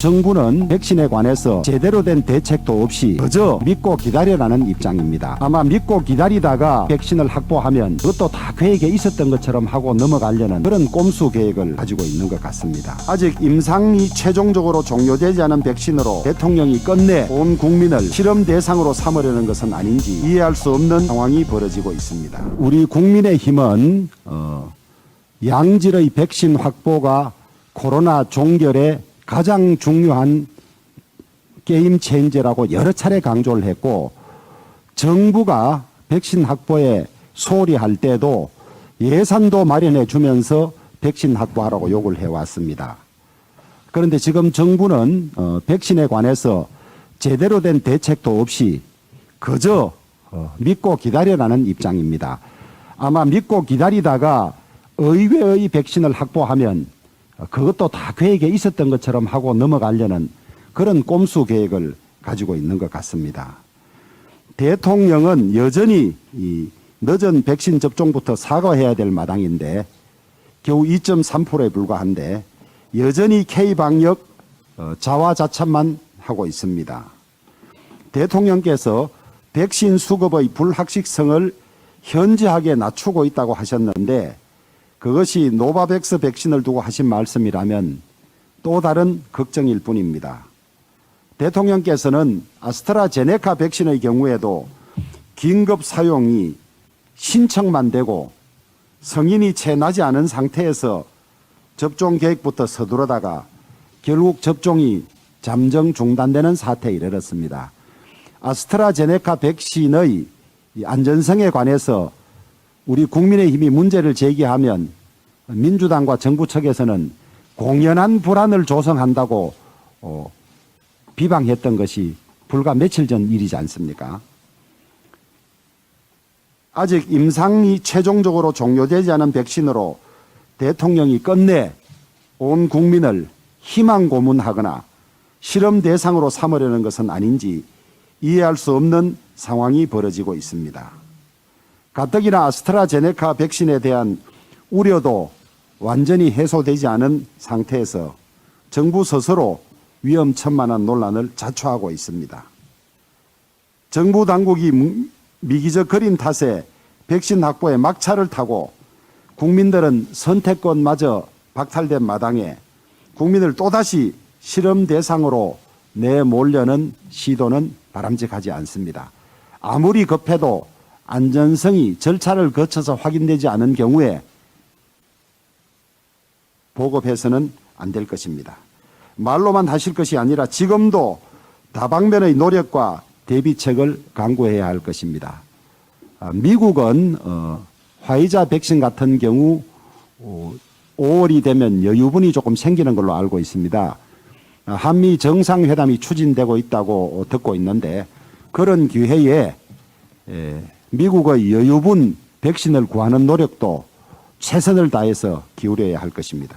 정부는 백신에 관해서 제대로 된 대책도 없이 그저 믿고 기다려라는 입장입니다. 아마 믿고 기다리다가 백신을 확보하면 그것도 다 계획에 있었던 것처럼 하고 넘어가려는 그런 꼼수 계획을 가지고 있는 것 같습니다. 아직 임상이 최종적으로 종료되지 않은 백신으로 대통령이 끝내 온 국민을 실험 대상으로 삼으려는 것은 아닌지 이해할 수 없는 상황이 벌어지고 있습니다. 우리 국민의힘은 양질의 백신 확보가 코로나 종결에 가장 중요한 게임 체인저라고 여러 차례 강조를 했고, 정부가 백신 확보에 소홀히 할 때도 예산도 마련해 주면서 백신 확보하라고 요구를 해왔습니다. 그런데 지금 정부는 백신에 관해서 제대로 된 대책도 없이 그저 믿고 기다려라는 입장입니다. 아마 믿고 기다리다가 의외의 백신을 확보하면 그것도 다 계획에 있었던 것처럼 하고 넘어가려는 그런 꼼수 계획을 가지고 있는 것 같습니다. 대통령은 여전히 이 늦은 백신 접종부터 사과해야 될 마당인데 겨우 2.3%에 불과한데 여전히 K방역 자화자찬만 하고 있습니다. 대통령께서 백신 수급의 불확실성을 현저하게 낮추고 있다고 하셨는데 그것이 노바백스 백신을 두고 하신 말씀이라면 또 다른 걱정일 뿐입니다. 대통령께서는 아스트라제네카 백신의 경우에도 긴급 사용이 신청만 되고 성인이 채 나지 않은 상태에서 접종 계획부터 서두르다가 결국 접종이 잠정 중단되는 사태에 이르렀습니다. 아스트라제네카 백신의 안전성에 관해서 우리 국민의힘이 문제를 제기하면 민주당과 정부 측에서는 공연한 불안을 조성한다고 비방했던 것이 불과 며칠 전 일이지 않습니까? 아직 임상이 최종적으로 종료되지 않은 백신으로 대통령이 끝내 온 국민을 희망 고문하거나 실험 대상으로 삼으려는 것은 아닌지 이해할 수 없는 상황이 벌어지고 있습니다. 가뜩이나 아스트라제네카 백신에 대한 우려도 완전히 해소되지 않은 상태에서 정부 스스로 위험천만한 논란을 자초하고 있습니다. 정부 당국이 미기적거린 탓에 백신 확보에 막차를 타고 국민들은 선택권마저 박탈된 마당에 국민을 또다시 실험 대상으로 내몰려는 시도는 바람직하지 않습니다. 아무리 급해도 안전성이 절차를 거쳐서 확인되지 않은 경우에 보급해서는 안 될 것입니다. 말로만 하실 것이 아니라 지금도 다방면의 노력과 대비책을 강구해야 할 것입니다. 미국은 화이자 백신 같은 경우 5월이 되면 여유분이 조금 생기는 걸로 알고 있습니다. 한미 정상회담이 추진되고 있다고 듣고 있는데 그런 기회에 미국의 여유분 백신을 구하는 노력도 최선을 다해서 기울여야 할 것입니다.